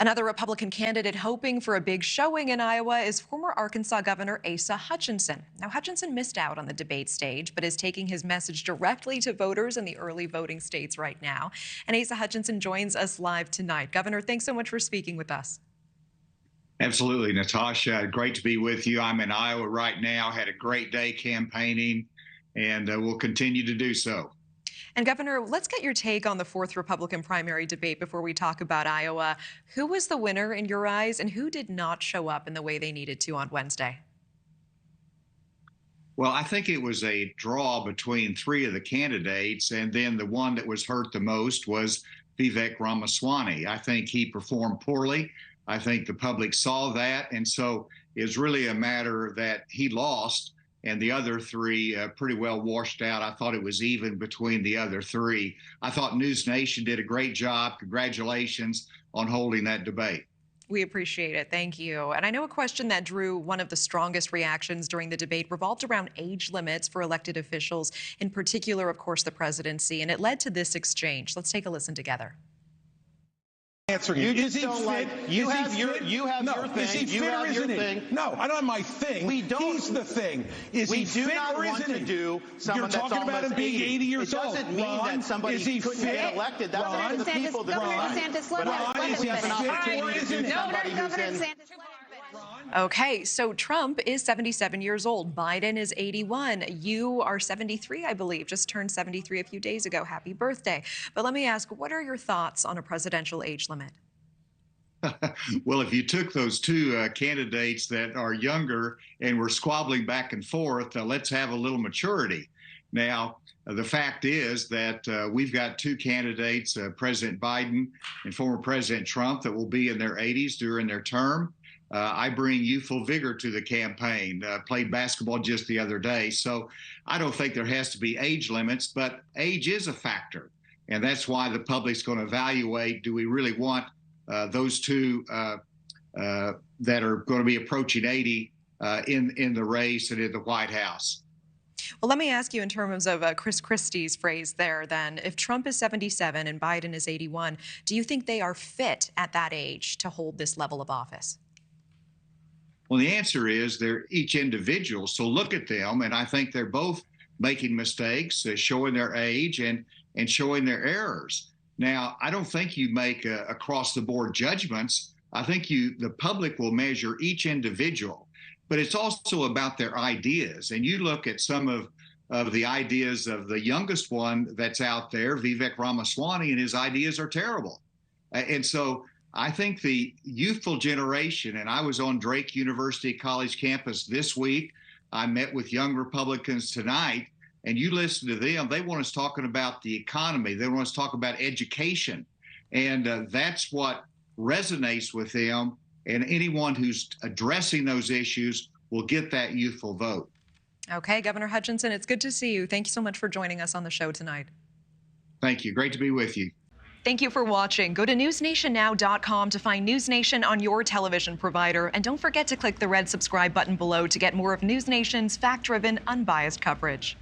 Another Republican candidate hoping for a big showing in Iowa is former Arkansas Governor Asa Hutchinson. Now, Hutchinson missed out on the debate stage, but is taking his message directly to voters in the early voting states right now. And Asa Hutchinson joins us live tonight. Governor, thanks so much for speaking with us. Absolutely, Natasha. Great to be with you. I'm in Iowa right now. Had a great day campaigning, and will continue to do so. And Governor, let's get your take on the fourth Republican primary debate before we talk about Iowa. Who was the winner in your eyes, and who did not show up in the way they needed to on Wednesday? Well, I think it was a draw between three of the candidates, and then the one that was hurt the most was Vivek Ramaswamy. I think he performed poorly. I think the public saw that, and so it's really a matter that he lost, and the other three pretty well washed out. I thought it was even between the other three. I thought NewsNation did a great job. Congratulations on holding that debate. We appreciate it. Thank you. And I know a question that drew one of the strongest reactions during the debate revolved around age limits for elected officials, in particular, of course, the presidency, and it led to this exchange. Let's take a listen together. Answer you just don't like you have your thing. You have your thing. No, I don't have my thing. We don't. He's the thing. Is he fit or isn't he? Do You're talking about him being 80 years old. It doesn't mean that somebody couldn't get elected. That's up to the people that Ron, is he fit or isn't he? Okay, so Trump is 77 years old. Biden is 81. You are 73, I believe, just turned 73 a few days ago. Happy birthday. But let me ask, what are your thoughts on a presidential age limit? Well, if you took those two candidates that are younger and were squabbling back and forth, let's have a little maturity. Now, the fact is that we've got two candidates, President Biden and former President Trump, that will be in their 80s during their term. I bring youthful vigor to the campaign, played basketball just the other day. So I don't think there has to be age limits, but age is a factor. And that's why the public's going to evaluate, do we really want those two that are going to be approaching 80 in the race and in the White House? Well, let me ask you in terms of Chris Christie's phrase there, then. If Trump is 77 and Biden is 81, do you think they are fit at that age to hold this level of office? Well, the answer is they're each individual. So look at them, and I think they're both making mistakes, showing their age and showing their errors. Now, I don't think you make across-the-board judgments. I think the public will measure each individual, but it's also about their ideas. And you look at some of the ideas of the youngest one that's out there, Vivek Ramaswamy, and his ideas are terrible. And so I think the youthful generation, and I was on Drake University College campus this week. I met with young Republicans tonight, and you listen to them. They want us talking about the economy. They want us to talk about education. And that's what resonates with them. And anyone who's addressing those issues will get that youthful vote. Okay, Governor Hutchinson, it's good to see you. Thank you so much for joining us on the show tonight. Thank you. Great to be with you. Thank you for watching. Go to newsnationnow.com to find NewsNation on your television provider. And don't forget to click the red subscribe button below to get more of NewsNation's fact-driven, unbiased coverage.